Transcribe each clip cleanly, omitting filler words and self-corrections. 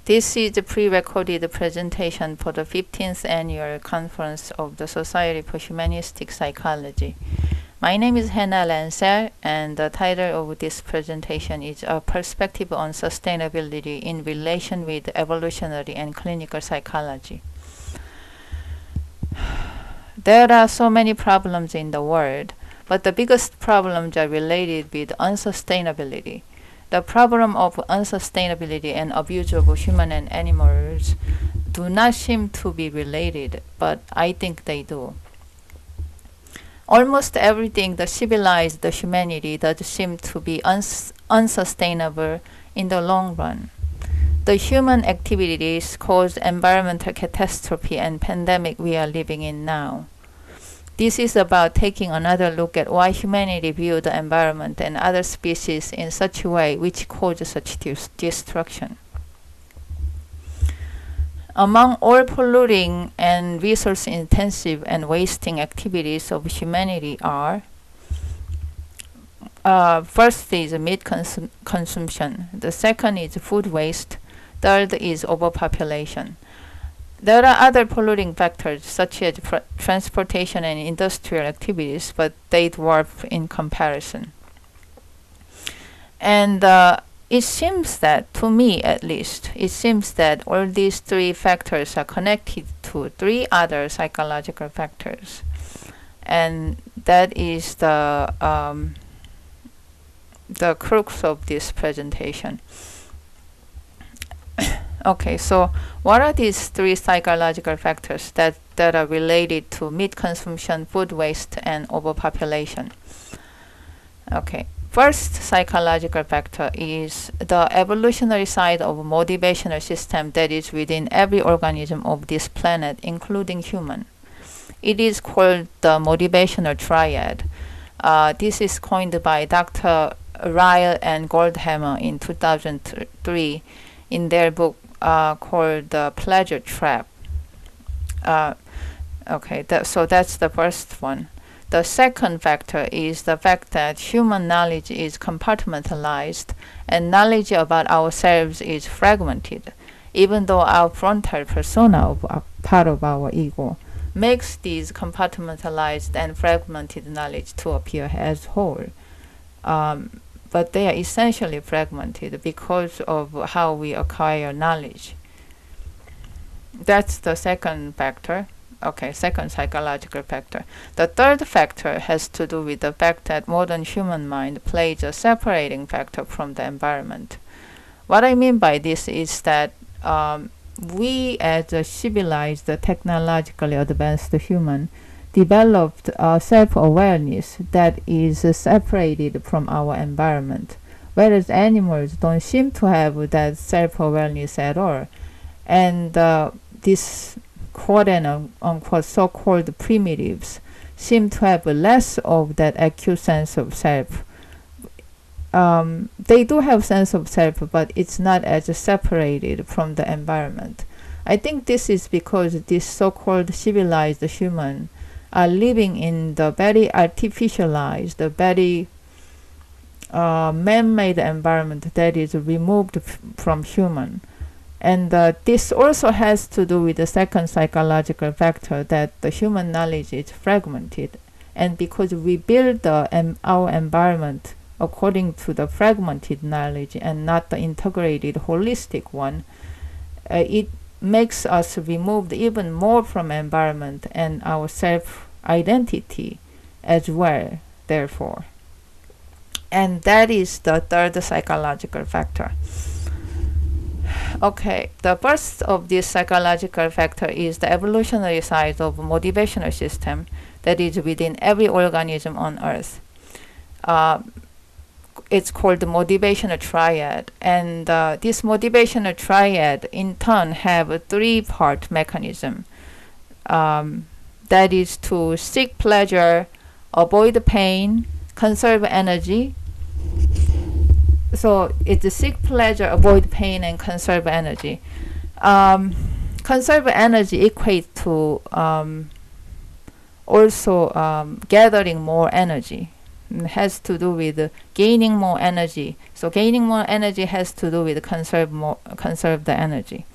This is a pre-recorded presentation for the 15th Annual Conference of the Society for Humanistic Psychology. My name is Hannah Lansel, and the title of this presentation is A Perspective on Sustainability in Relation with Evolutionary and Clinical Psychology. There are so many problems in the world, but the biggest problems are related with unsustainability. The problem of unsustainability and abuse of human and animals do not seem to be related, but I think they do. Almost everything that civilized the humanity does seem to be unsustainable in the long run. The human activities cause environmental catastrophe and pandemic we are living in now. This is about taking another look at why humanity viewed the environment and other species in such a way which caused such destruction. Among all polluting and resource-intensive and wasting activities of humanity are first is meat consumption, the second is food waste, third is overpopulation. There are other polluting factors such as transportation and industrial activities, but they dwarf in comparison. And it seems that, to me at least, it seems that all these three factors are connected to three other psychological factors. And that is the crux of this presentation. Okay, so what are these three psychological factors that are related to meat consumption, food waste, and overpopulation? Okay, first psychological factor is the evolutionary side of a motivational system that is within every organism of this planet, including human. It is called the motivational triad. This is coined by Dr. Ryle and Goldhammer in 2003 in their book called The Pleasure Trap. So that's the first one. The second factor is the fact that human knowledge is compartmentalized and knowledge about ourselves is fragmented, even though our frontal persona, part of our ego, makes these compartmentalized and fragmented knowledge to appear as whole. But they are essentially fragmented because of how we acquire knowledge. That's the second factor. Okay, second psychological factor. The third factor has to do with the fact that modern human mind plays a separating factor from the environment. What I mean by this is that we as a civilized, technologically advanced human developed self-awareness that is separated from our environment, whereas animals don't seem to have that self-awareness at all. And these quote-unquote so-called primitives seem to have less of that acute sense of self. They do have sense of self, but it's not as separated from the environment. I think this is because this so-called civilized human are living in the very artificialized, very man-made environment that is removed from human. And this also has to do with the second psychological factor, that the human knowledge is fragmented. And because we build our environment according to the fragmented knowledge and not the integrated holistic one, it makes us removed even more from environment and our self-identity as well, therefore. And that is the third psychological factor. Okay, the first of this psychological factor is the evolutionary side of a motivational system that is within every organism on Earth. It's called the motivational triad, and this motivational triad in turn have a three-part mechanism. That is to seek pleasure, avoid pain, conserve energy. So it's seek pleasure, avoid pain, and conserve energy. Conserve energy equates to also gathering more energy. has to do with gaining more energy. So gaining more energy has to do with conserve the energy.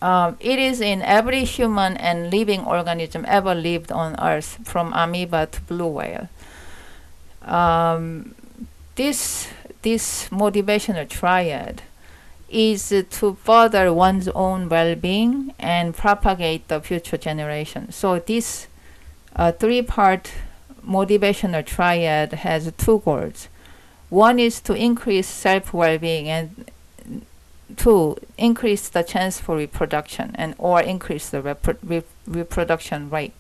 It is in every human and living organism ever lived on Earth, from amoeba to blue whale. This motivational triad is to further one's own well-being and propagate the future generation. So this three-part motivational triad has two goals. One is to increase self-well-being, and two, increase the chance for reproduction, and or increase the reproduction rate.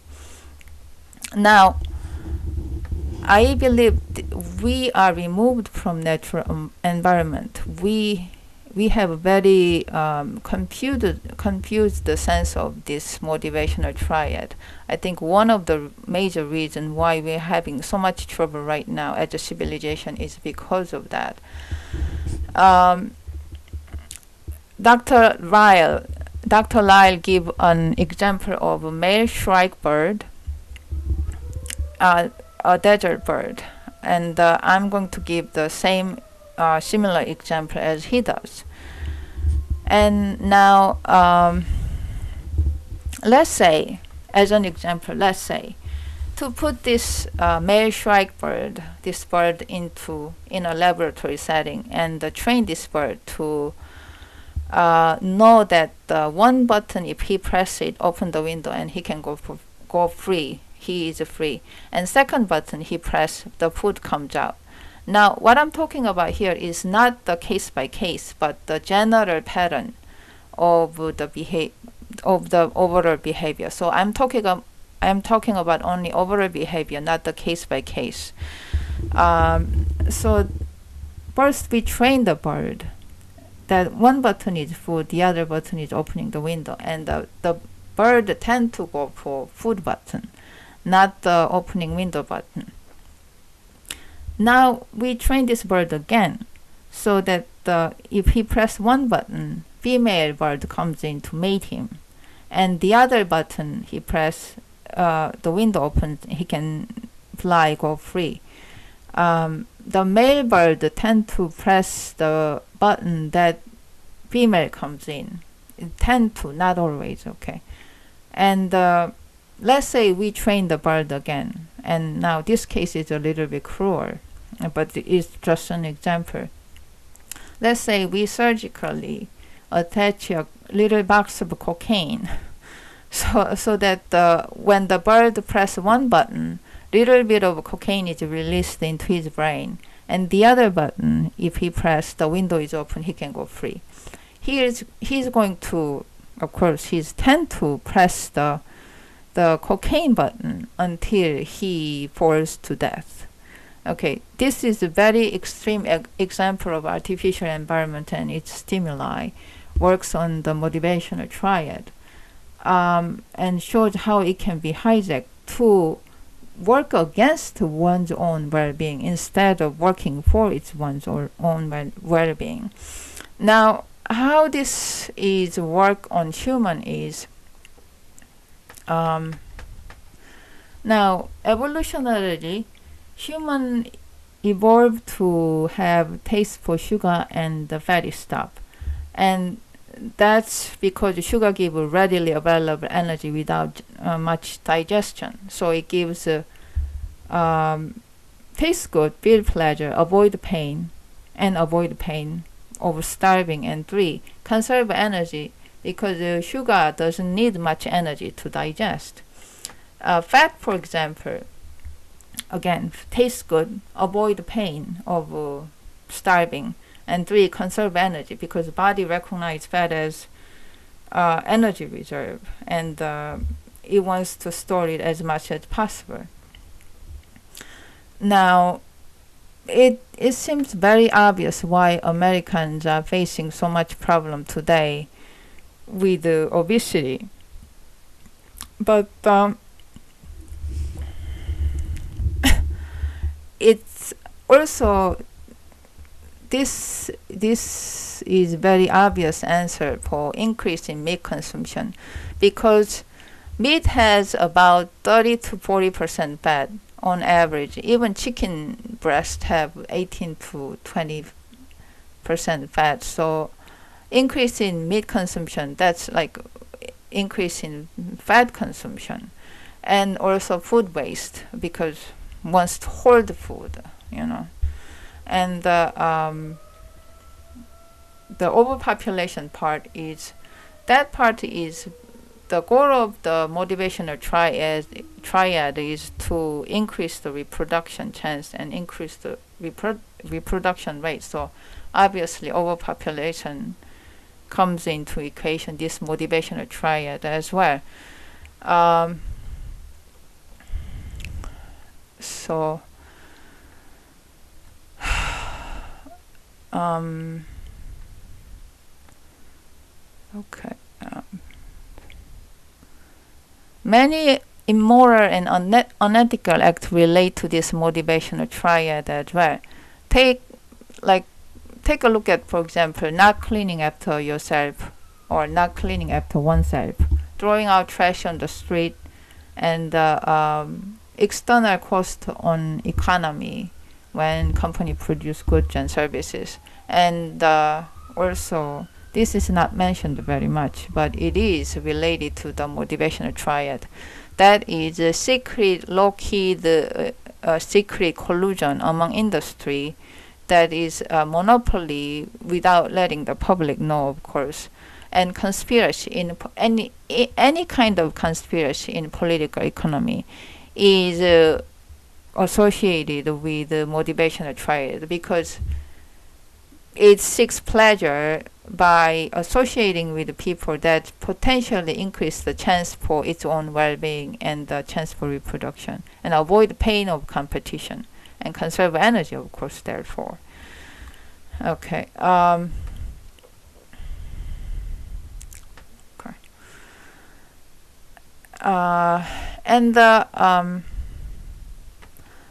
Now, I believe we are removed from natural environment. We have a very confused the sense of this motivational triad. I think one of the major reasons why we're having so much trouble right now as a civilization is because of that. Dr. Lyle give an example of a male shrike bird, a desert bird, and I'm going to give the same similar example as he does. And now, let's say, as an example, let's say, to put this male shrike bird, this bird in a laboratory setting, and train this bird to know that one button, if he press it, open the window, and he can go free. He is free. And second button, he press, the food comes out. Now, what I'm talking about here is not the case by case, but the general pattern of the overall behavior. So I'm talking about only overall behavior, not the case by case. So first, we train the bird that one button is food, the other button is opening the window, and the bird tend to go for food button, not the opening window button. Now we train this bird again, so that if he press one button, female bird comes in to mate him, and the other button he press, the window opens, he can fly, go free. The male bird tend to press the button that female comes in. It tend to, not always, okay. And let's say we train the bird again, and now this case is a little bit cruel, but it's just an example. Let's say we surgically attach a little box of cocaine, so that when the bird press one button, little bit of cocaine is released into his brain, and the other button, if he press, the window is open, he can go free. He's going to, of course, he's tend to press the cocaine button until he falls to death. Okay, this is a very extreme example of artificial environment and its stimuli, works on the motivational triad, and shows how it can be hijacked to work against one's own well-being instead of working for one's own well-being. Now, how this is work on human is, now evolutionarily, human evolved to have taste for sugar and the fatty stuff, and that's because sugar gives readily available energy without much digestion. So it gives taste good, feel pleasure, avoid pain of starving, and 3, conserve energy because sugar doesn't need much energy to digest. Fat, for example, again, tastes good, avoid pain of starving, and 3, conserve energy because the body recognizes fat as energy reserve, and it wants to store it as much as possible. Now, it seems very obvious why Americans are facing so much problem today with obesity, but it's also this is very obvious answer for increase in meat consumption, because meat has about 30 to 40% fat on average. Even chicken breast have 18 to 20% fat. So increase in meat consumption, that's like increase in fat consumption. And also food waste, because wants to hoard food, And the overpopulation part is, the goal of the motivational triad is to increase the reproduction chance and increase the reproduction rate. So obviously overpopulation comes into equation, this motivational triad as well. Okay. Many immoral and unethical acts relate to this motivational triad as well. Take a look at, for example, not cleaning after yourself or not cleaning after oneself, throwing out trash on the street, and external cost on economy when company produce goods and services. And also, this is not mentioned very much, but it is related to the motivational triad. That is a secret, low-key, secret collusion among industry that is a monopoly without letting the public know, of course. And conspiracy in any kind of conspiracy in political economy is associated with the motivational triad, because it seeks pleasure by associating with people that potentially increase the chance for its own well-being and the chance for reproduction, and avoid the pain of competition, and conserve energy, of course, therefore. Okay.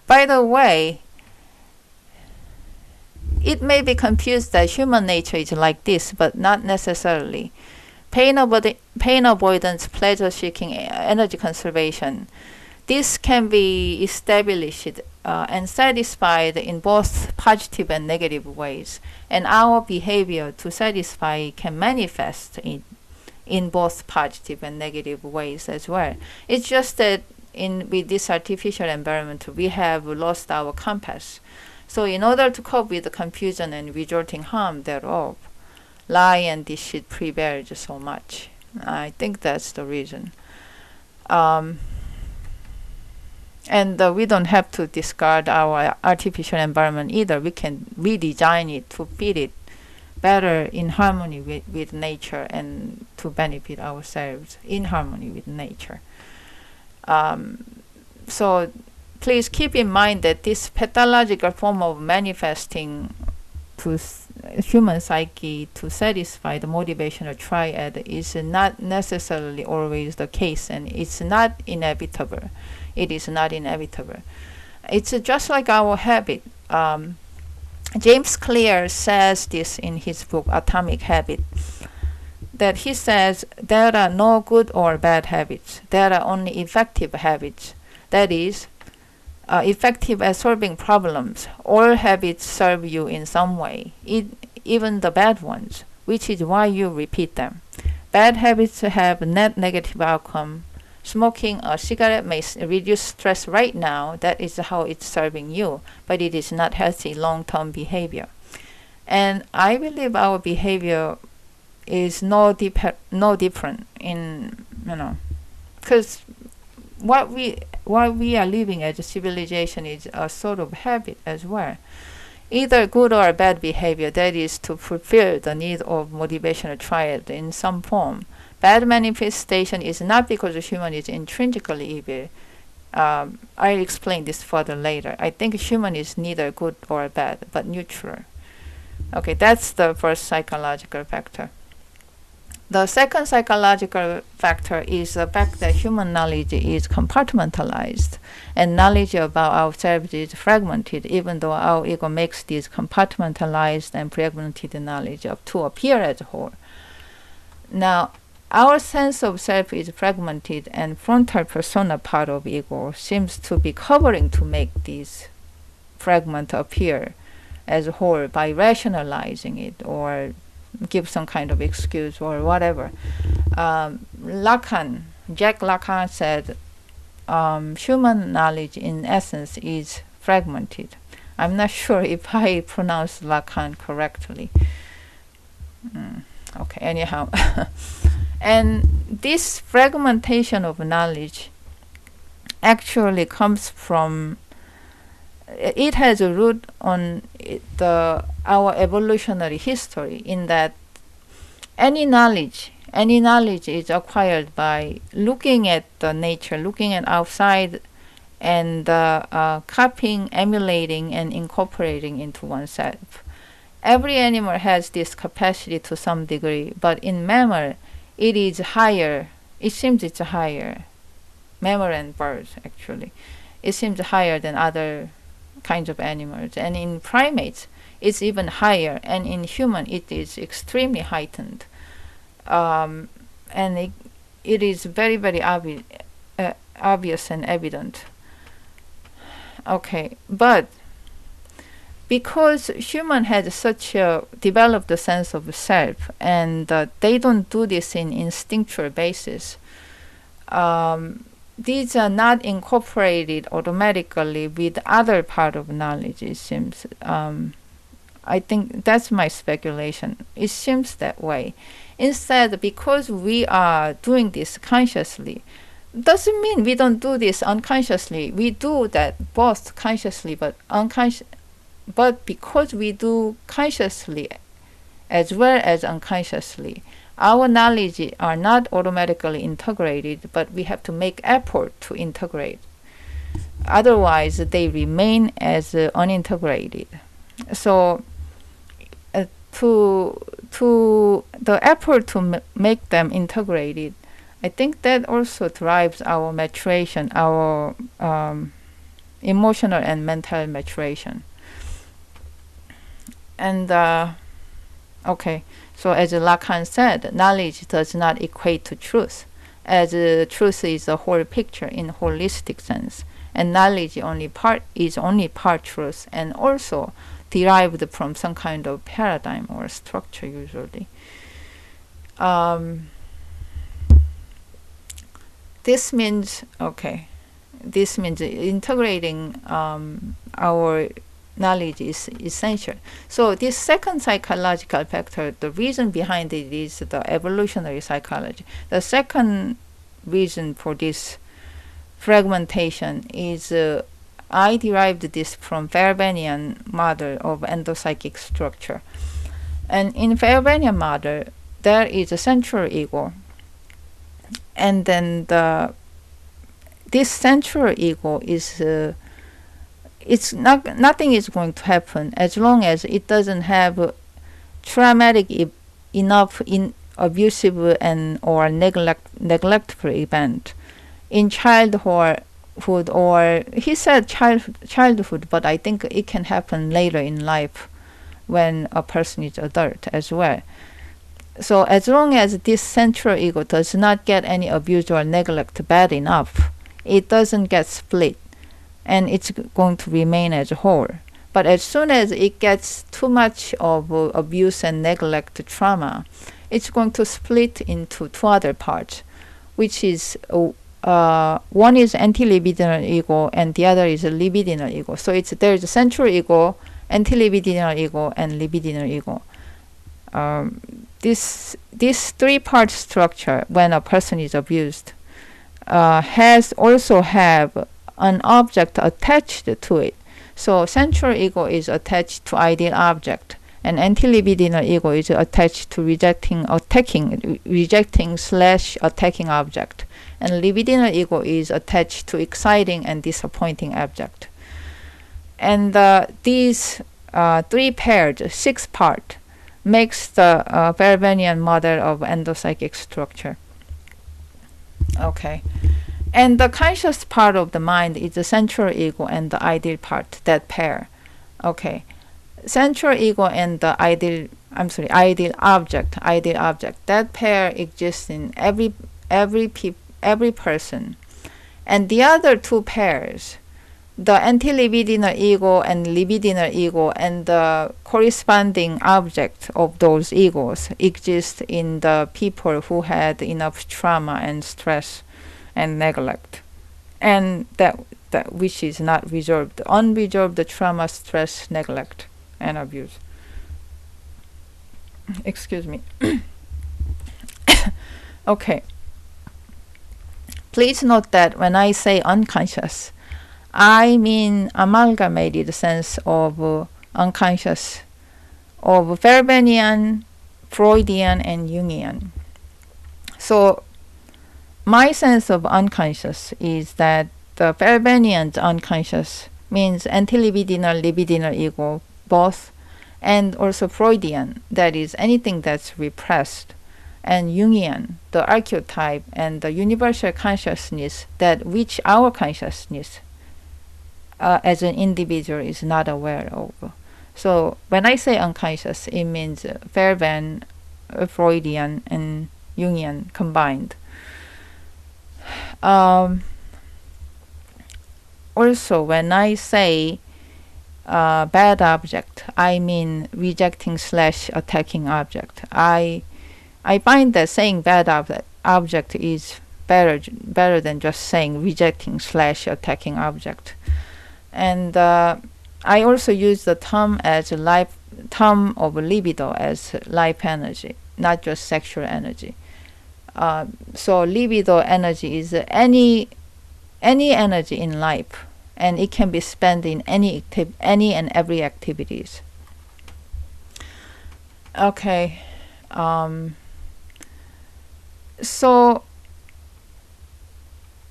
By the way, it may be confused that human nature is like this, but not necessarily. Pain avoidance, pleasure-seeking, energy conservation. This can be established and satisfied in both positive and negative ways. And our behavior to satisfy can manifest in both positive and negative ways as well. It's just that with this artificial environment, we have lost our compass. So in order to cope with the confusion and resulting harm thereof, lie and deceit prevailed so much. I think that's the reason. And we don't have to discard our artificial environment either. We can redesign it to fit it better in harmony with nature and to benefit ourselves in harmony with nature. So please keep in mind that this pathological form of manifesting to human psyche to satisfy the motivational triad is not necessarily always the case, and it's not inevitable. It is not inevitable. It's just like our habit. James Clear says this in his book Atomic Habit, that he says there are no good or bad habits. There are only effective habits. That is, effective at solving problems. All habits serve you in some way, even the bad ones, which is why you repeat them. Bad habits have net negative outcome. Smoking a cigarette may reduce stress right now. That is how it's serving you, but it is not healthy long-term behavior. And I believe our behavior is no different in, because what we are living as a civilization is a sort of habit as well. Either good or bad behavior, that is to fulfill the need of motivational triad in some form. Bad manifestation is not because the human is intrinsically evil. I'll explain this further later. I think human is neither good or bad, but neutral. Okay, that's the first psychological factor. The second psychological factor is the fact that human knowledge is compartmentalized, and knowledge about ourselves is fragmented, even though our ego makes this compartmentalized and fragmented knowledge to appear as a whole. Now, our sense of self is fragmented, and frontal persona part of ego seems to be covering to make these fragments appear as a whole by rationalizing it or give some kind of excuse or whatever. Jack Lacan said, human knowledge in essence is fragmented. I'm not sure if I pronounced Lacan correctly. Okay, anyhow. And this fragmentation of knowledge actually comes from, it has a root on our evolutionary history, in that any knowledge is acquired by looking at the nature, looking at outside, and copying, emulating, and incorporating into oneself. Every animal has this capacity to some degree, but in mammal, it is higher. It seems it's higher. Mammal and birds, actually. It seems higher than other kinds of animals. And in primates, it's even higher. And in human, it is extremely heightened. And it is very, very obvious and evident. Okay, but because human has such a developed sense of self, and they don't do this in instinctual basis, these are not incorporated automatically with other part of knowledge, it seems. I think that's my speculation. It seems that way. Instead, because we are doing this consciously, doesn't mean we don't do this unconsciously. We do that both consciously but unconsciously. But because we do consciously as well as unconsciously, our knowledge are not automatically integrated, but we have to make effort to integrate. Otherwise, they remain as unintegrated. So, to the effort to make them integrated, I think that also drives our maturation, our emotional and mental maturation. And okay, so as Lacan said, knowledge does not equate to truth, as truth is a whole picture in holistic sense, and knowledge is only part truth, and also derived from some kind of paradigm or structure usually. This means integrating our knowledge is essential. So this second psychological factor, the reason behind it is the evolutionary psychology. The second reason for this fragmentation is I derived this from Fairbairnian model of endopsychic structure. And in Fairbairnian model, there is a central ego, and then this central ego is nothing is going to happen as long as it doesn't have traumatic enough abusive or neglectful event in childhood, or he said childhood, but I think it can happen later in life when a person is adult as well. So as long as this central ego does not get any abuse or neglect bad enough, it doesn't get split, and it's going to remain as a whole. But as soon as it gets too much of abuse and neglect trauma, it's going to split into two other parts, which is one is anti-libidinal ego and the other is a libidinal ego. So there's a central ego, anti-libidinal ego, and libidinal ego. This three-part structure, when a person is abused, also have an object attached to it. So central ego is attached to ideal object, and anti-libidinal ego is attached to rejecting/attacking object, and libidinal ego is attached to exciting and disappointing object. And these three pairs, 6 part, makes the Fairbairnian model of endopsychic structure. Okay. And the conscious part of the mind is the central ego and the ideal part, that pair. Okay. Central ego and the ideal ideal object. That pair exists in every person. And the other two pairs, the anti-libidinal ego and libidinal ego and the corresponding object of those egos exist in the people who had enough trauma and stress and neglect. And that which is not resolved, unresolved trauma, stress, neglect, and abuse. Excuse me. Okay. Please note that when I say unconscious, I mean amalgamated sense of unconscious of Fairbairnian, Freudian, and Jungian. So my sense of unconscious is that the Fairbairnian unconscious means anti-libidinal, libidinal ego, both, and also Freudian, that is anything that's repressed, and Jungian, the archetype and the universal consciousness that which our consciousness as an individual is not aware of. So when I say unconscious, it means Fairbairn, Freudian, and Jungian combined. Also, when I say bad object, I mean rejecting / attacking object. I find that saying bad object is better than just saying rejecting / attacking object. And I also use the term of libido as life energy, not just sexual energy. So libido energy is any energy in life, and it can be spent in any and every activities. Okay. So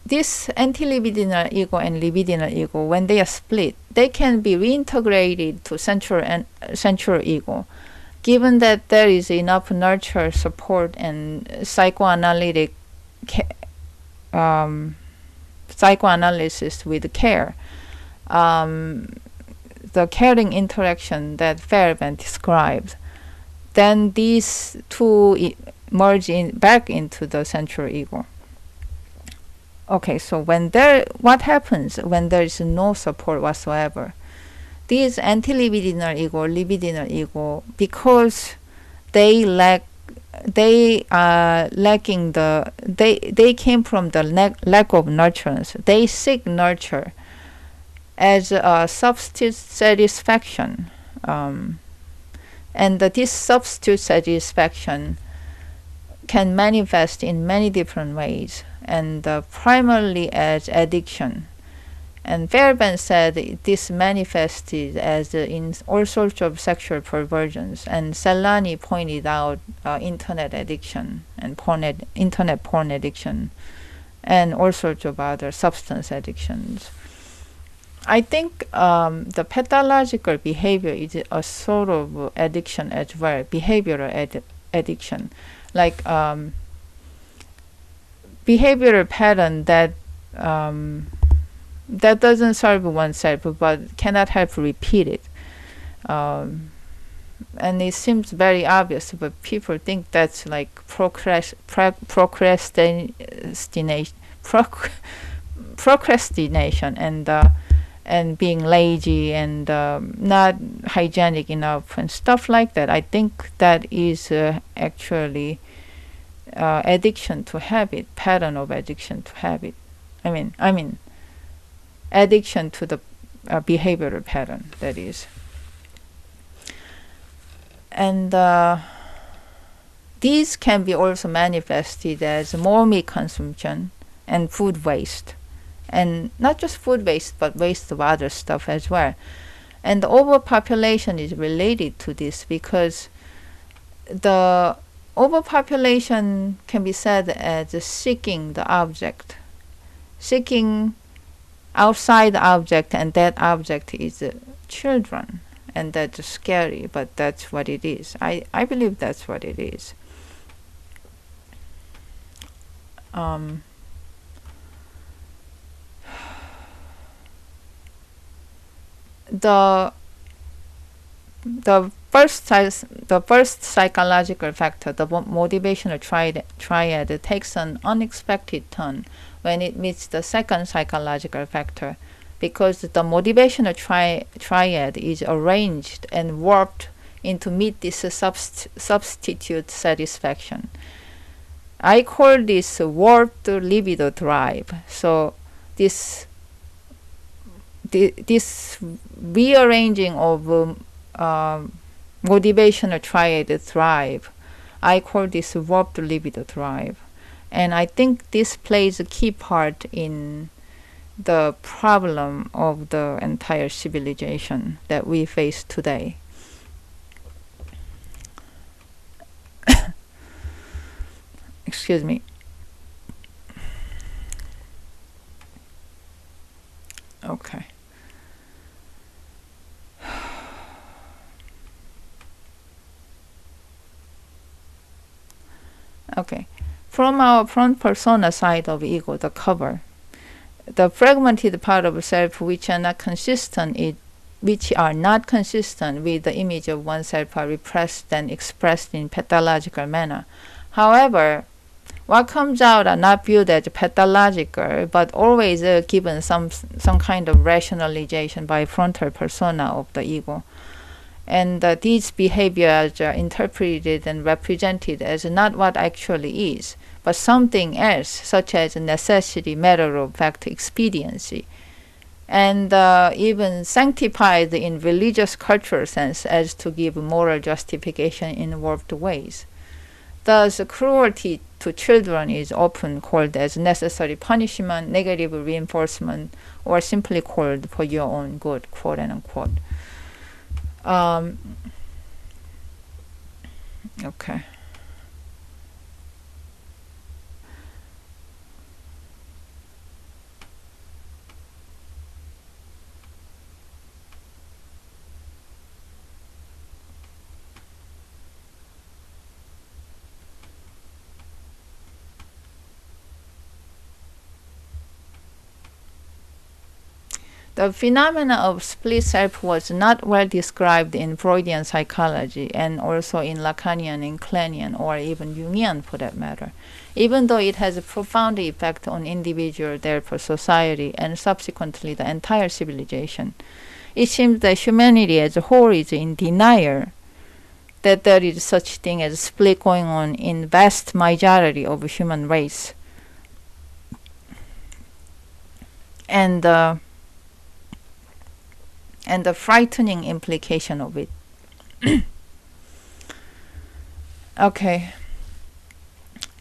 this anti-libidinal ego and libidinal ego, when they are split, they can be reintegrated to central ego, given that there is enough nurture, support, and psychoanalysis with care. The caring interaction that Fairbairn described, then these two merge back into the central ego. Okay, so what happens when there is no support whatsoever? These anti-libidinal ego, libidinal ego, because they are lacking they came from the lack of nurturance. They seek nurture as a substitute satisfaction, and this substitute satisfaction can manifest in many different ways, and primarily as addiction. And Fairbairn said this manifested as in all sorts of sexual perversions, and Celani pointed out internet addiction and internet porn addiction, and all sorts of other substance addictions. I think the pathological behavior is a sort of addiction as well, behavioral addiction, like behavioral pattern that doesn't serve oneself but cannot help repeat it. And it seems very obvious, but people think that's like procrastination and being lazy and not hygienic enough and stuff like that. I think that is actually addiction to habit, pattern of addiction to habit. I mean addiction to the behavioral pattern, that is. And these can be also manifested as more meat consumption and food waste, and not just food waste but waste of other stuff as well. And the overpopulation is related to this, because the overpopulation can be said as seeking the object, seeking outside the object, and that object is children. And that's scary, but that's what it is. I believe that's what it is. The the first psychological factor, the motivational triad, takes an unexpected turn when it meets the second psychological factor, because the motivational triad is arranged and warped into meet this substitute satisfaction. I call this warped libido drive. So this rearranging of motivational triad drive, I call this warped libido drive. And I think this plays a key part in the problem of the entire civilization that we face today. Excuse me. Okay. Okay. From our front persona side of ego, the cover, the fragmented part of self which are not consistent with the image of oneself are repressed and expressed in pathological manner. However, what comes out are not viewed as pathological, but always given some kind of rationalization by frontal persona of the ego. And these behaviors are interpreted and represented as not what actually is, but something else, such as necessity, matter of fact, expediency, and even sanctified in religious cultural sense as to give moral justification in warped ways. Thus, cruelty to children is often called as necessary punishment, negative reinforcement, or simply called for your own good, quote and unquote. Okay. The phenomena of split self was not well described in Freudian psychology, and also in Lacanian and Kleinian, or even Jungian for that matter, even though it has a profound effect on individual, therefore society, and subsequently the entire civilization. It seems that humanity as a whole is in denial that there is such thing as split going on in vast majority of the human race. And the frightening implication of it. Okay.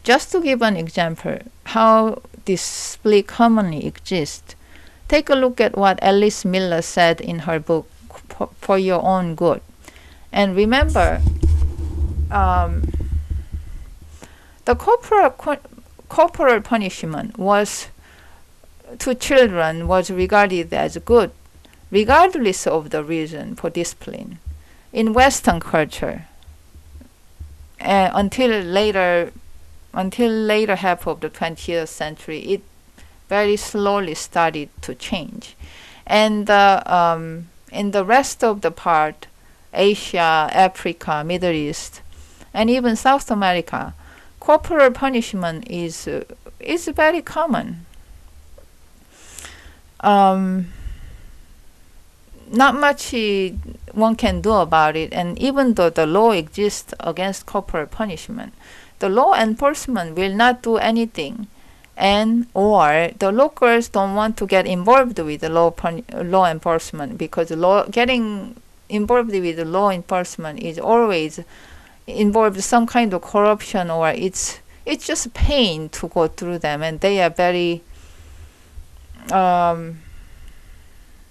Just to give an example how this split commonly exists, take a look at what Alice Miller said in her book, For Your Own Good. And remember, the corporal punishment was to children was regarded as good, regardless of the reason for discipline. In Western culture, until later half of the 20th century, it very slowly started to change. And in the rest of the part, Asia, Africa, Middle East, and even South America, corporal punishment is very common. Not much one can do about it, and even though the law exists against corporal punishment, the law enforcement will not do anything, and or the locals don't want to get involved with the law enforcement, because getting involved with the law enforcement is always involved some kind of corruption, or it's just pain to go through them, and they are very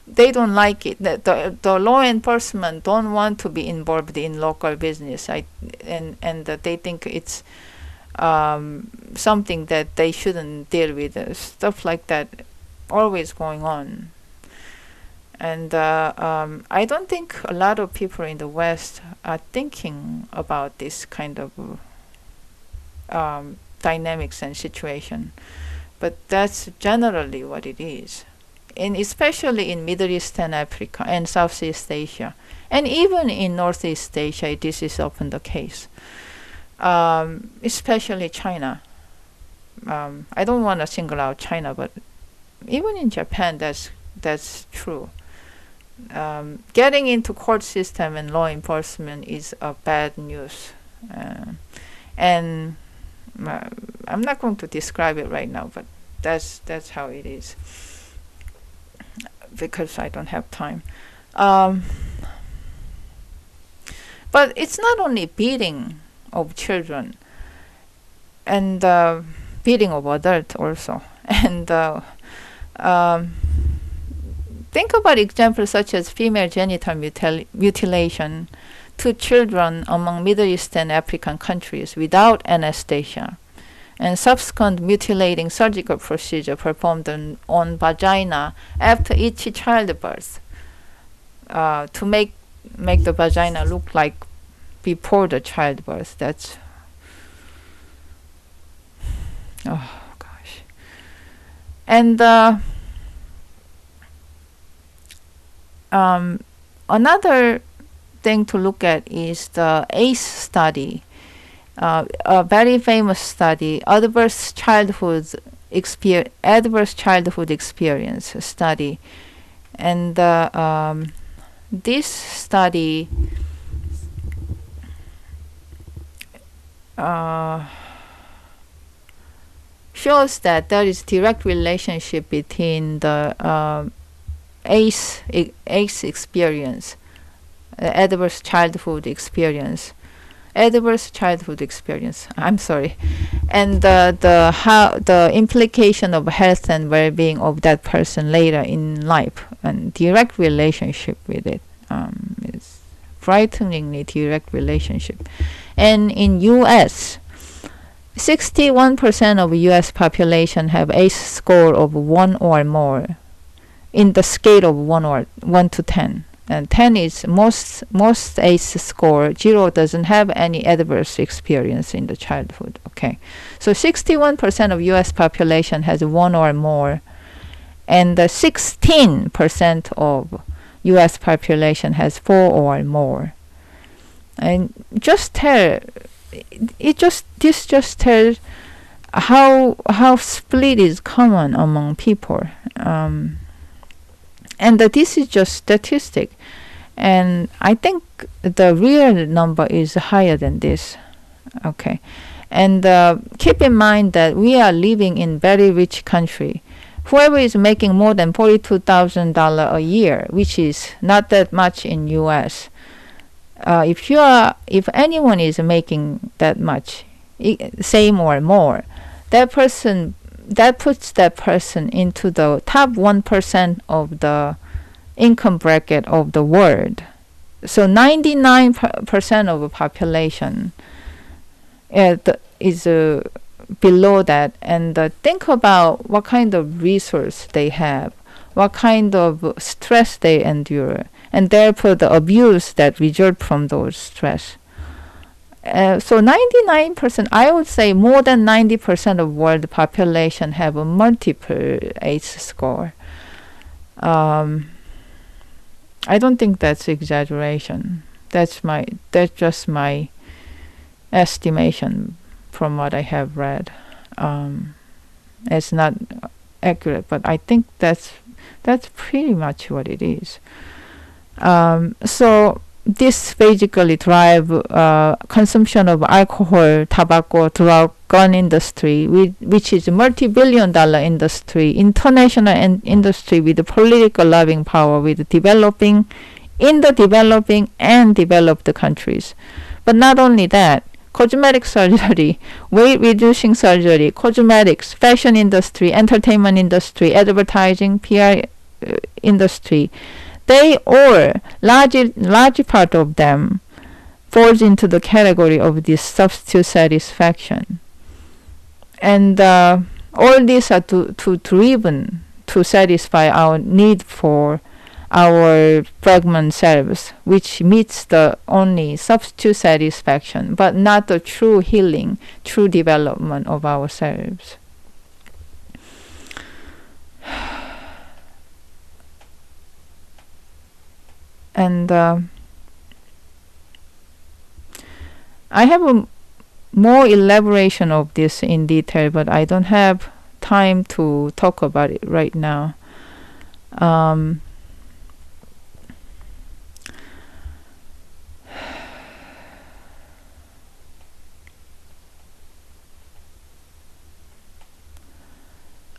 they don't like it. The law enforcement don't want to be involved in local business. And they think it's something that they shouldn't deal with. Stuff like that always going on. And I don't think a lot of people in the West are thinking about this kind of dynamics and situation. But that's generally what it is. And especially in Middle East and Africa and Southeast Asia, And even in Northeast Asia, this is often the case, especially China. I don't want to single out China, but even in Japan, that's true. Getting into court system and law enforcement is a bad news, and I'm not going to describe it right now, but that's how it is, because I don't have time. But it's not only beating of children and beating of adults also. And think about examples such as female genital mutilation to children among Middle East and African countries without anesthesia, and subsequent mutilating surgical procedure performed on vagina after each childbirth, to make the vagina look like before the childbirth. That's, oh gosh. And another thing to look at is the ACE study, a very famous study, adverse childhood experience study. And this study shows that there is direct relationship between the ACE experience, adverse childhood experience, and the implication of health and well-being of that person later in life, and direct relationship with it. It's frighteningly direct relationship. And in U.S., 61% of U.S. population have ACE score of 1 or more, in the scale of 1 to 10. And 10 is most ACE score. 0 doesn't have any adverse experience in the childhood. Okay, so 61% of U.S. population has 1 or more, and 16% of U.S. population has 4 or more. And this just tells how split is common among people. And this is just statistic, and I think the real number is higher than this. Okay, and keep in mind that we are living in very rich country. Whoever is making more than $42,000 a year, which is not that much in U.S. If anyone is making that much, same or more, that puts that person into the top 1% of the income bracket of the world. So 99% of the population is below that. And think about what kind of resource they have, what kind of stress they endure, and therefore the abuse that result from those stress. So 99%, I would say more than 90% of world population have a multiple ACE score. I don't think that's exaggeration. That's just my estimation from what I have read. It's not accurate, but I think that's pretty much what it is. So this basically drive consumption of alcohol, tobacco, drug, gun industry, which is a multi-billion-dollar industry, international industry with political lobbying power, with the developing and developed countries. But not only that, cosmetic surgery, weight reducing surgery, cosmetics, fashion industry, entertainment industry, advertising, PR industry, they all, large part of them, falls into the category of this substitute satisfaction. And all these are driven to satisfy our need for our fragment selves, which meets the only substitute satisfaction, but not the true healing, true development of ourselves. And I have a more elaboration of this in detail, but I don't have time to talk about it right now.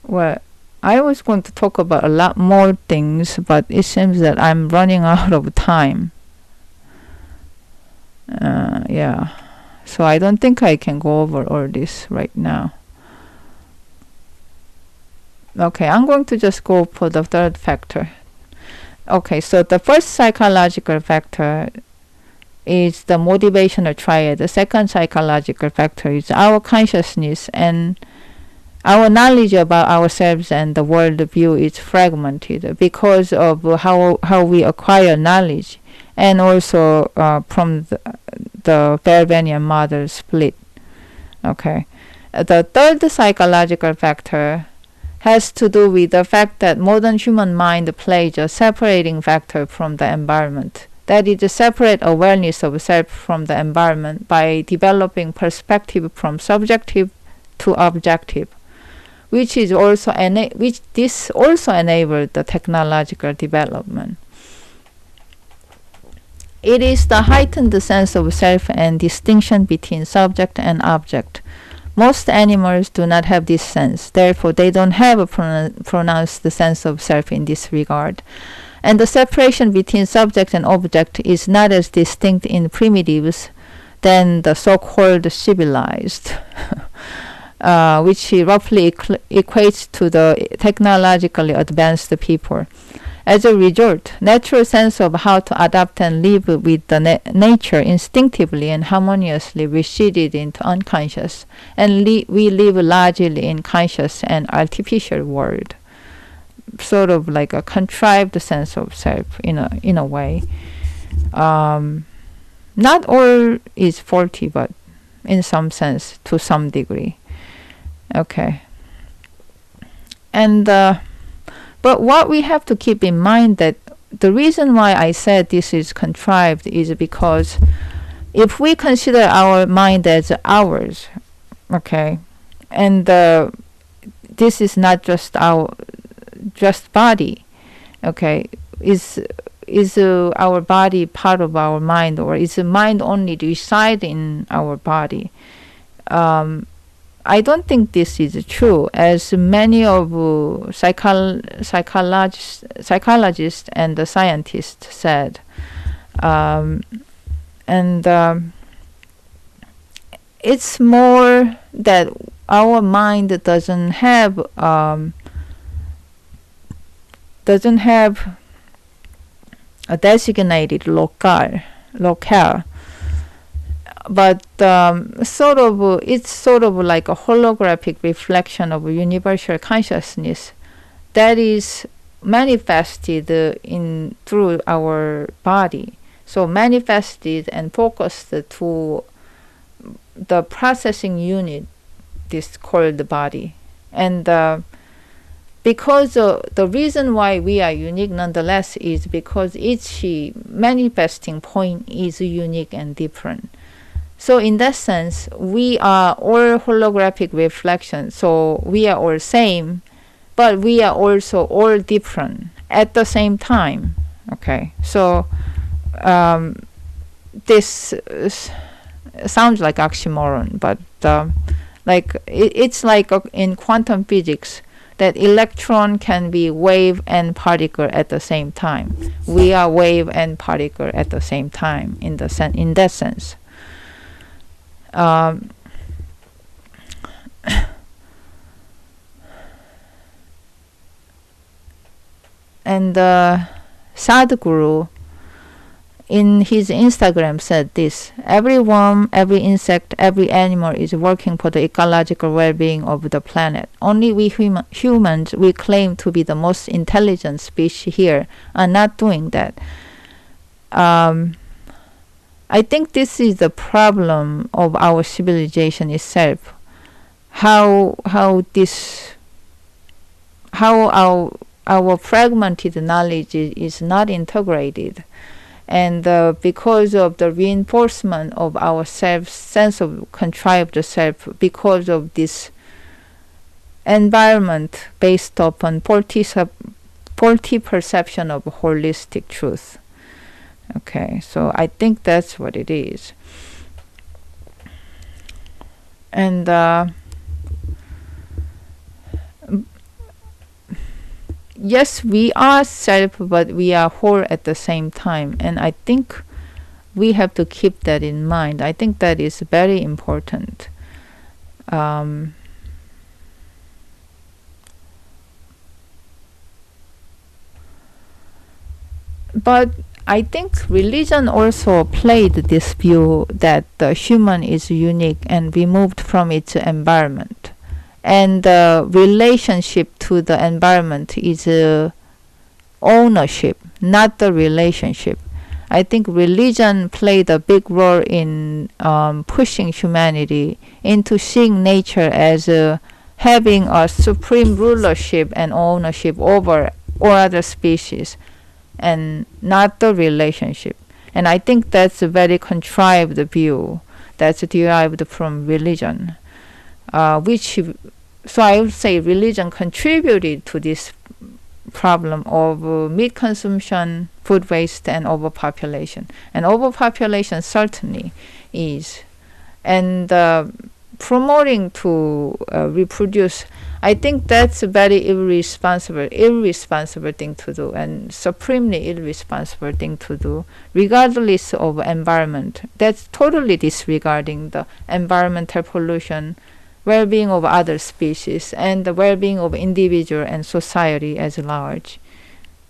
Well, I was going to talk about a lot more things, but it seems that I'm running out of time. Yeah. So I don't think I can go over all this right now. Okay, I'm going to just go for the third factor. Okay, so the first psychological factor is the motivational triad. The second psychological factor is our consciousness, and our knowledge about ourselves and the world view is fragmented because of how we acquire knowledge, and also from the Bellevanian model split. Okay. The third psychological factor has to do with the fact that modern human mind plays a separating factor from the environment. That is, separate awareness of self from the environment by developing perspective from subjective to objective, which also enabled the technological development. It is the heightened sense of self and distinction between subject and object. Most animals do not have this sense, therefore they don't have a pronounced sense of self in this regard. And the separation between subject and object is not as distinct in primitives than the so-called civilized, which roughly equates to the technologically advanced people. As a result, natural sense of how to adapt and live with the nature instinctively and harmoniously receded into unconscious, and we live largely in conscious and artificial world. Sort of like a contrived sense of self in a way. Not all is faulty, but in some sense, to some degree. Okay. And but what we have to keep in mind that the reason why I said this is contrived is because if we consider our mind as ours, okay, and this is not just our body, okay, is our body part of our mind, or is the mind only reside in our body? I don't think this is true, as many of psychologists and the scientists said. It's more that our mind doesn't have a designated locale, but it's sort of like a holographic reflection of universal consciousness that is manifested through our body. So manifested and focused to the processing unit, this called the body. And because the reason why we are unique nonetheless is because each manifesting point is unique and different. So in that sense, we are all holographic reflections. So we are all same, but we are also all different at the same time. Okay, so this sounds like oxymoron, but it's like in quantum physics that electron can be wave and particle at the same time. We are wave and particle at the same time in that sense. And Sadhguru in his Instagram said this: every worm, every insect, every animal is working for the ecological well-being of the planet. Only we humans, we claim to be the most intelligent species here, are not doing that. I think this is the problem of our civilization itself. How our fragmented knowledge is not integrated, And because of the reinforcement of our sense of contrived self, because of this environment based upon faulty perception of holistic truth. Okay, so I think that's what it is. And yes, we are self, but we are whole at the same time. And I think we have to keep that in mind. I think that is very important. But I think religion also played this view that the human is unique and removed from its environment. And the relationship to the environment is ownership, not the relationship. I think religion played a big role in pushing humanity into seeing nature as having a supreme rulership and ownership over all other species, and not the relationship. And I think that's a very contrived view that's derived from religion, so I would say religion contributed to this problem of meat consumption, food waste, and overpopulation. And overpopulation certainly is. And promoting to reproduce, I think that's a very irresponsible thing to do, and supremely irresponsible thing to do, regardless of environment. That's totally disregarding the environmental pollution, well-being of other species, and the well-being of individual and society as large,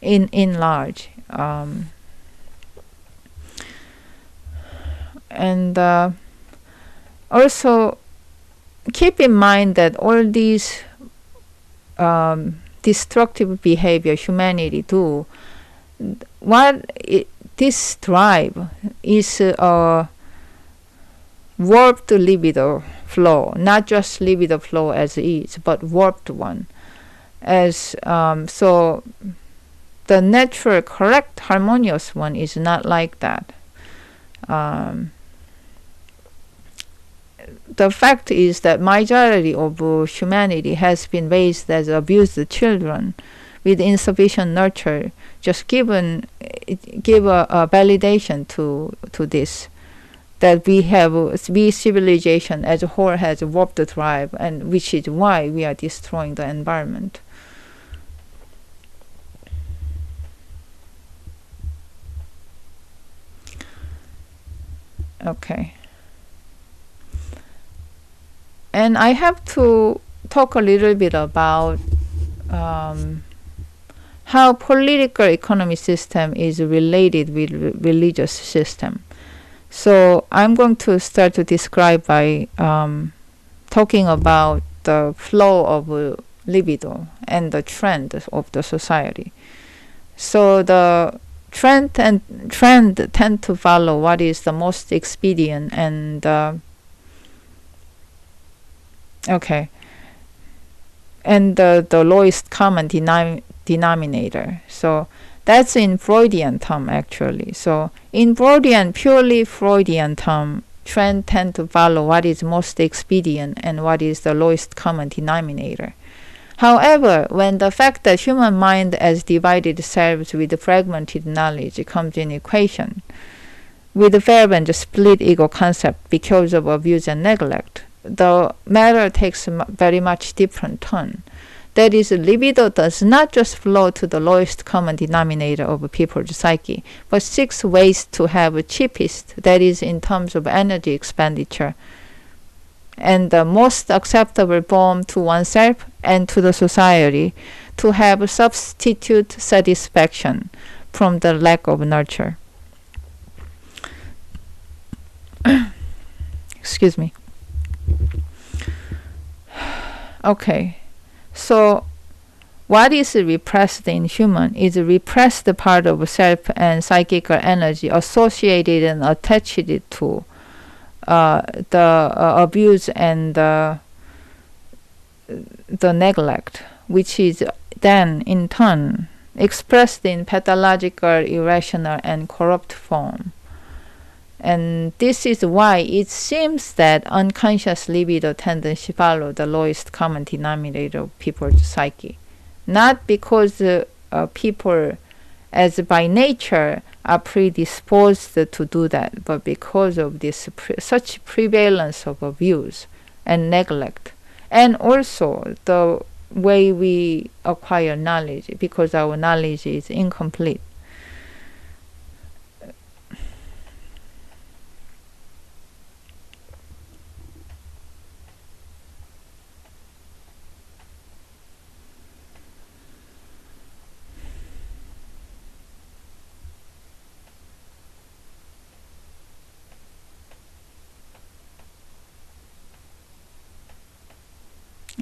in large. And also keep in mind that all these destructive behavior humanity do, this drive is a warped libido flow, not just libido flow as is, but warped one. As so the natural, correct, harmonious one is not like that. The fact is that majority of humanity has been raised as abused children with insufficient nurture. Just give a validation to this, that we civilization as a whole has warped the drive, and which is why we are destroying the environment. Okay. And I have to talk a little bit about how political economy system is related with religious system. So I'm going to start to describe by talking about the flow of libido and the trend of the society. So the trend tend to follow what is the most expedient and and the lowest common denominator. So that's in Freudian term actually. So in purely Freudian term, trend tend to follow what is most expedient and what is the lowest common denominator. However, when the fact that human mind as divided selves with fragmented knowledge comes in equation, with fervent split ego concept because of abuse and neglect, the matter takes a very much different turn. That is, libido does not just flow to the lowest common denominator of people's psyche, but seeks ways to have cheapest, that is, in terms of energy expenditure, and the most acceptable form to oneself and to the society, to have substitute satisfaction from the lack of nurture. Excuse me. Okay, so what is repressed in human is a repressed part of self and psychical energy associated and attached to the abuse and the neglect, which is then in turn expressed in pathological, irrational, and corrupt form. And this is why it seems that unconscious libido tendency follow the lowest common denominator of people's psyche. Not because people, as by nature, are predisposed to do that, but because of this such prevalence of abuse and neglect. And also the way we acquire knowledge, because our knowledge is incomplete.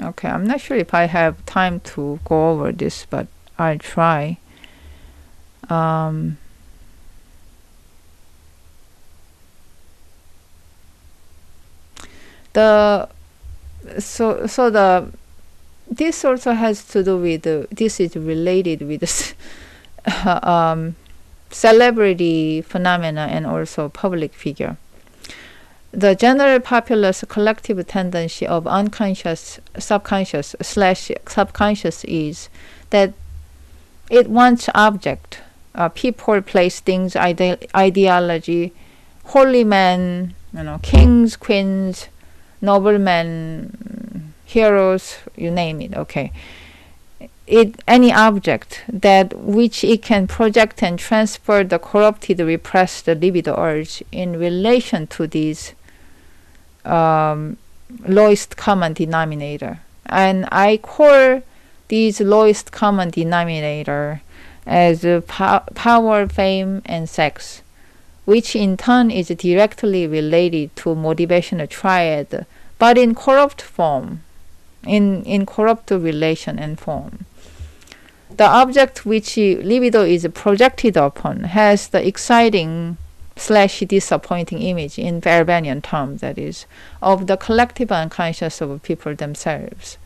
Okay, I'm not sure if I have time to go over this, but I'll try. The so so the this also has to do with this is related with celebrity phenomena and also public figure. The general populace collective tendency of unconscious, subconscious / subconscious is that it wants object, people, place, things, ideology, holy men, kings, queens, noblemen, heroes, you name it. Okay, any object that which it can project and transfer the corrupted, repressed libido urge in relation to these lowest common denominator. And I call these lowest common denominator as power, fame, and sex, which in turn is directly related to motivational triad, but in corrupt form, in corrupt relation and form. The object which libido is projected upon has the exciting / disappointing image, in Verbanian terms, that is, of the collective unconscious of people themselves.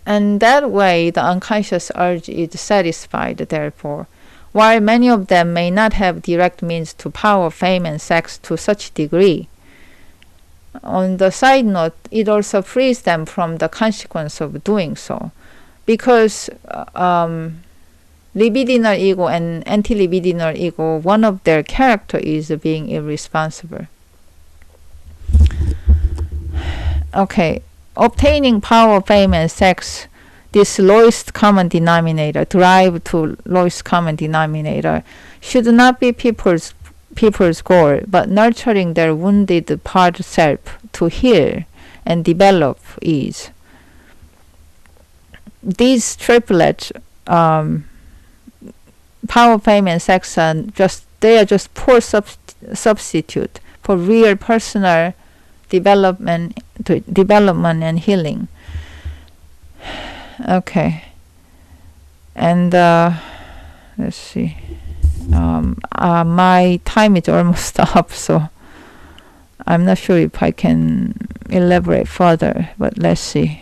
And that way, the unconscious urge is satisfied, therefore, while many of them may not have direct means to power, fame, and sex to such degree. On the side note, it also frees them from the consequence of doing so, because libidinal ego and anti-libidinal ego, one of their character is being irresponsible. Okay, obtaining power, fame, and sex, this lowest common denominator, drive to lowest common denominator, should not be people's goal, but nurturing their wounded part self to heal and develop is. These triplets, power, fame, and sex, they are just poor substitute for real personal development and healing. Okay, and let's see. My time is almost up, so I'm not sure if I can elaborate further, but let's see.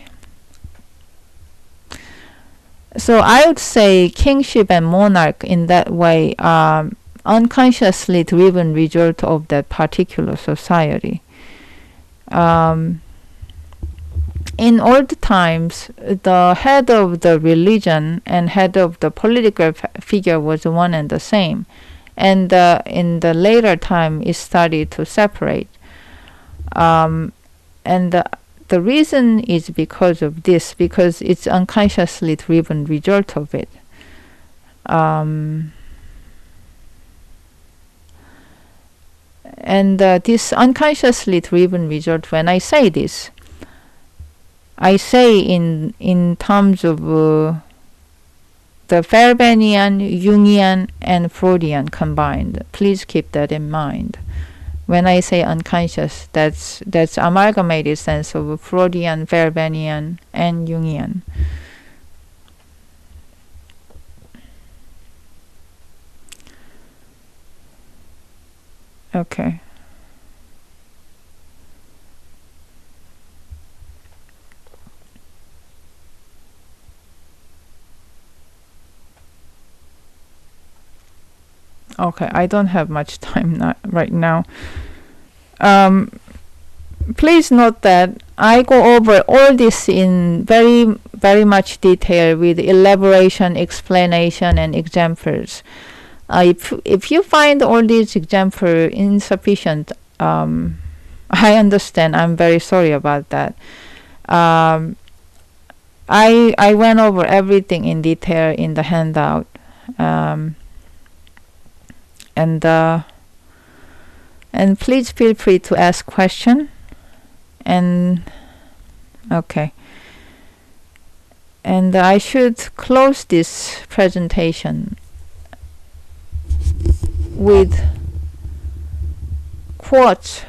So I would say kingship and monarch in that way are unconsciously driven result of that particular society. In old times, the head of the religion and head of the political figure was one and the same. And in the later time, it started to separate. And the reason is because of this, because it's unconsciously driven result of it. And this unconsciously driven result, when I say this, I say in terms of the Verbanian, Jungian, and Freudian combined. Please keep that in mind. When I say unconscious, that's amalgamated sense of Freudian, Verbanian, and Jungian. Okay. Okay, I don't have much time right now. Please note that I go over all this in very, very much detail with elaboration, explanation, and examples. If you find all these examples insufficient, I understand. I'm very sorry about that. I went over everything in detail in the handout, and please feel free to ask question. And okay, and I should close this presentation with quotes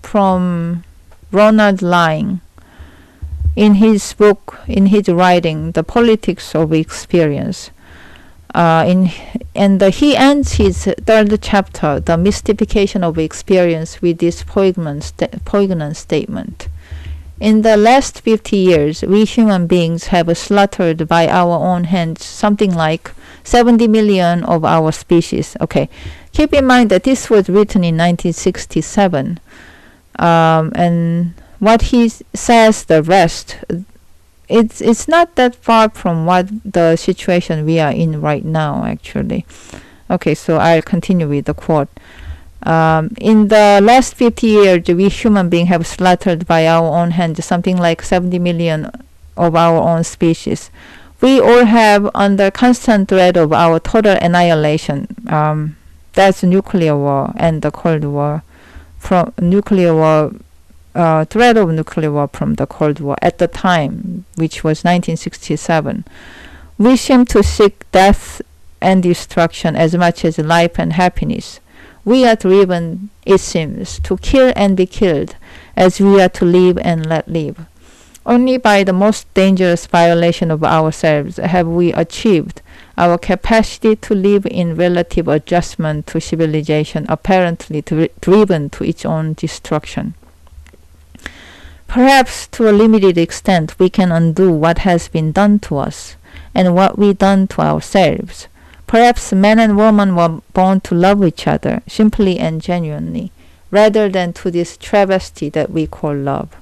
from Ronald Lying in his book, in his writing, The Politics of Experience. He ends his third chapter, The Mystification of Experience, with this poignant statement. In the last 50 years, we human beings have slaughtered by our own hands something like 70 million of our species. Okay, keep in mind that this was written in 1967. And what he says, the rest, it's not that far from what the situation we are in right now, actually. Okay, so I'll continue with the quote. In the last 50 years, we human beings have slaughtered by our own hands something like 70 million of our own species. We all have under constant threat of our total annihilation. That's nuclear war and the Cold War. From nuclear war, threat of nuclear war from the Cold War at the time, which was 1967. We seem to seek death and destruction as much as life and happiness. We are driven, it seems, to kill and be killed, as we are to live and let live. Only by the most dangerous violation of ourselves have we achieved our capacity to live in relative adjustment to civilization, apparently driven to its own destruction. Perhaps to a limited extent we can undo what has been done to us and what we done to ourselves. Perhaps man and woman were born to love each other simply and genuinely, rather than to this travesty that we call love.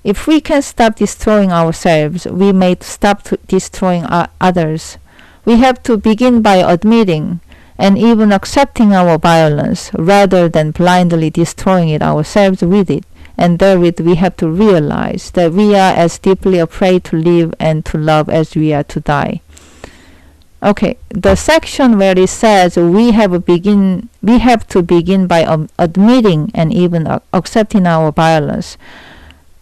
If we can stop destroying ourselves, we may stop destroying others. We have to begin by admitting and even accepting our violence, rather than blindly destroying it ourselves with it. And therewith we have to realize that we are as deeply afraid to live and to love as we are to die. Okay, the section where it says we have to begin by admitting and even accepting our violence.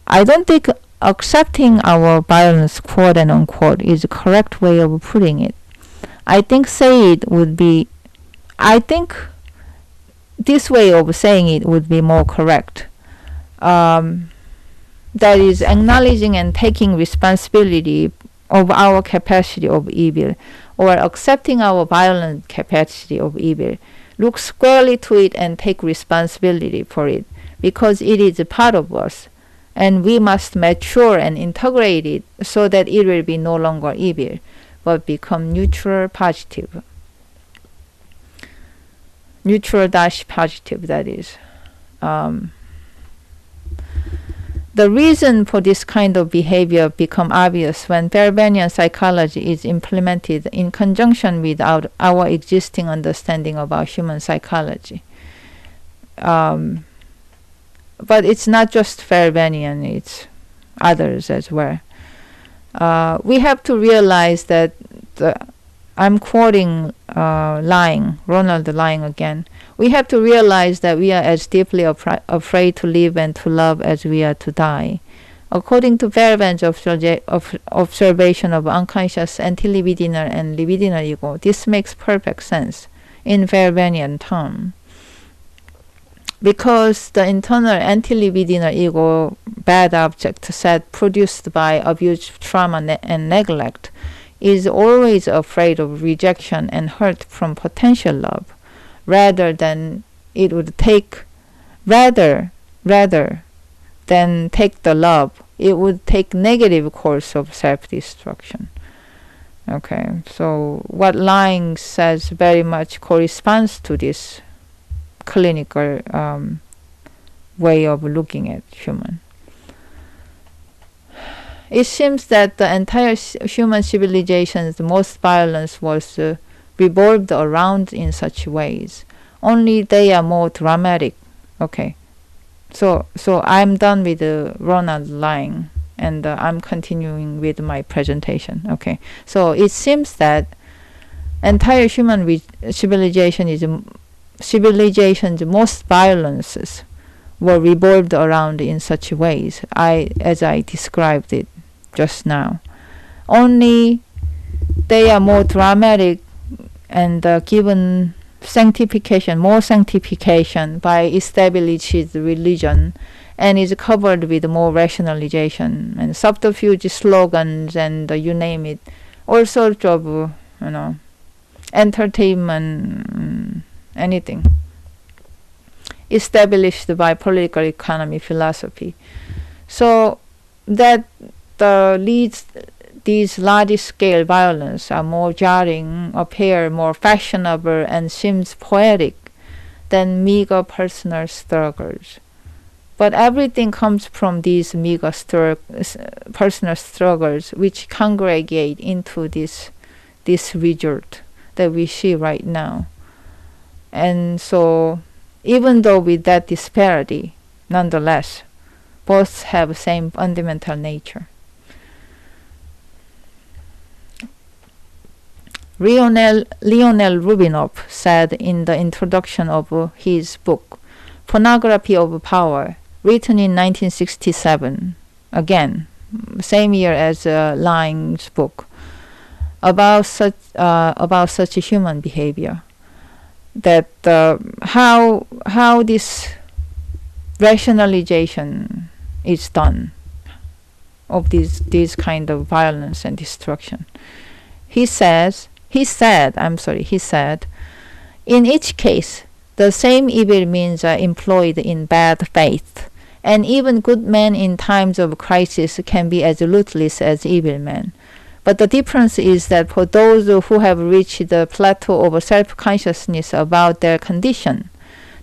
I don't think accepting our violence, quote and unquote, is the correct way of putting it. I think this way of saying it would be more correct. That is acknowledging and taking responsibility of our capacity of evil, or accepting our violent capacity of evil. Look squarely to it and take responsibility for it, because it is a part of us, and we must mature and integrate it so that it will be no longer evil, but become neutral positive. Neutral-positive, that is. The reason for this kind of behavior become obvious when Fairbairnian psychology is implemented in conjunction with our existing understanding about human psychology. But it's not just Fairbairnian, it's others as well. We have to realize that I'm quoting Ronald Lying again. We have to realize that we are as deeply afraid to live and to love as we are to die. According to Fairbairn's observation of unconscious anti-libidinal and libidinal ego, this makes perfect sense in Fairbairnian term. Because the internal anti-libidinal ego, bad object set produced by abuse, trauma, and neglect, is always afraid of rejection and hurt from potential love, rather than take the love, it would take negative course of self-destruction. Okay, so what Lang says very much corresponds to this clinical way of looking at human. It seems that the entire human civilization's most violence was revolved around in such ways. Only they are more dramatic. Okay, so I'm done with Ronald Lang, and I'm continuing with my presentation. Okay, so it seems that entire human civilization's most violences were revolved around in such ways, as I described it just now. Only they are more dramatic and given more sanctification by established religion, and is covered with more rationalization and subterfuge slogans and you name it, all sorts of entertainment, anything established by political economy philosophy. So that leads these large-scale violence are more jarring, appear more fashionable, and seems poetic than meager personal struggles. But everything comes from these meager personal struggles, which congregate into this result that we see right now. And so, even though with that disparity, nonetheless, both have the same fundamental nature. Leonel Rubinov said in the introduction of his book, Pornography of Power, written in 1967, again, same year as Lang's book, about such human behavior, that how this rationalization is done of these kind of violence and destruction. He said, in each case, the same evil means are employed in bad faith, and even good men in times of crisis can be as ruthless as evil men. But the difference is that for those who have reached the plateau of self-consciousness about their condition,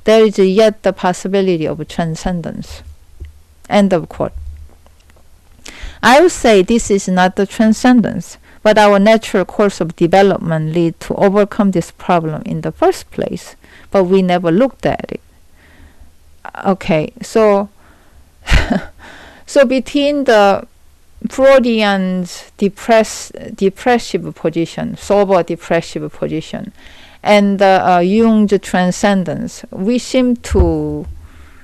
there is yet the possibility of transcendence. End of quote. I would say this is not the transcendence, but our natural course of development lead to overcome this problem in the first place, but we never looked at it. Okay, so between the Freudian's depressive position, sober depressive position, and Jung's transcendence, we seem to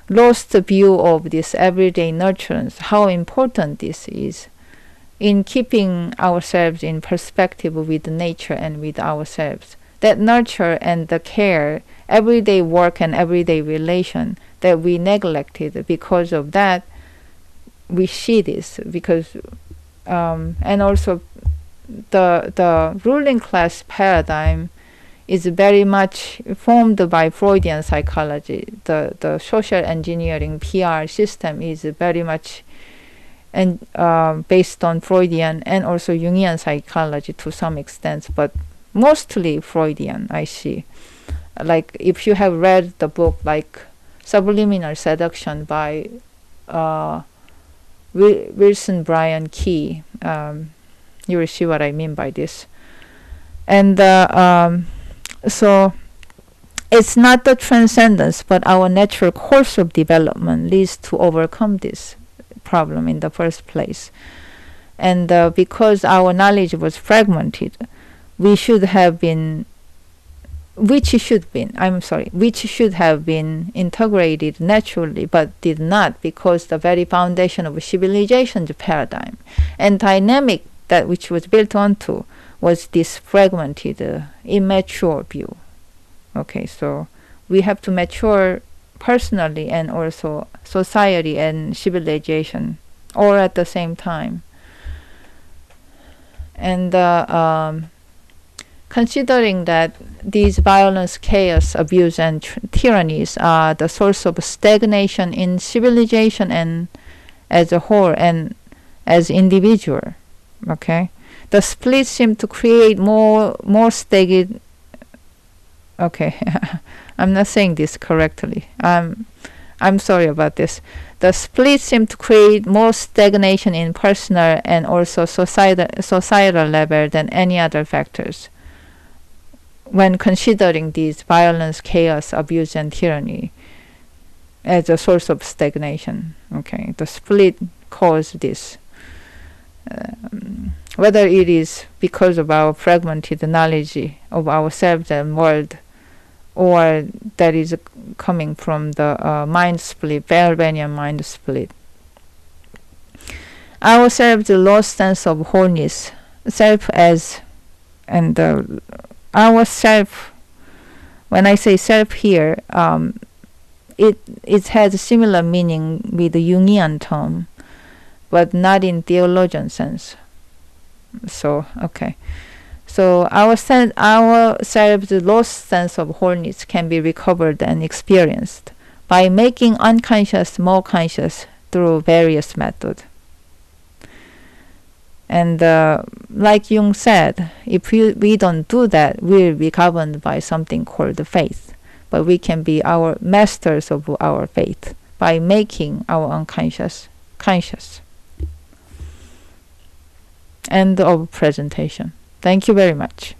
lost the view of this everyday nurturance, how important this is in keeping ourselves in perspective with nature and with ourselves. That nurture and the care, everyday work and everyday relation that we neglected, because of that, we see this, because and also the ruling class paradigm is very much formed by Freudian psychology. The social engineering PR system is very much based on Freudian and also Jungian psychology to some extent, but mostly Freudian, I see. Like if you have read the book like Subliminal Seduction by Wilson Bryan Key, you will see what I mean by this. And so it's not the transcendence, but our natural course of development leads to overcome this problem in the first place. And because our knowledge was fragmented, which should have been integrated naturally, but did not, because the very foundation of civilization's paradigm and dynamic that which was built onto was this fragmented, immature view. Okay, so we have to mature personally and also society and civilization all at the same time. And considering that these violence, chaos, abuse, and tyrannies are the source of stagnation in civilization and as a whole and as individual, okay, The split seemed to create more okay. I'm not saying this correctly. I'm sorry about this. The split seemed to create more stagnation in personal and also societal level than any other factors. When considering these violence, chaos, abuse, and tyranny as a source of stagnation, okay, the split caused this. Whether it is because of our fragmented knowledge of ourselves and world, or that is coming from the mind split, Bellmanian mind split. Ourselves lost sense of wholeness, self as, and our self. When I say self here, it has a similar meaning with the Jungian term, but not in theologian sense. So okay. So our self's lost sense of wholeness can be recovered and experienced by making unconscious more conscious through various methods. And like Jung said, if we don't do that, we'll be governed by something called faith. But we can be our masters of our faith by making our unconscious conscious. End of presentation. Thank you very much.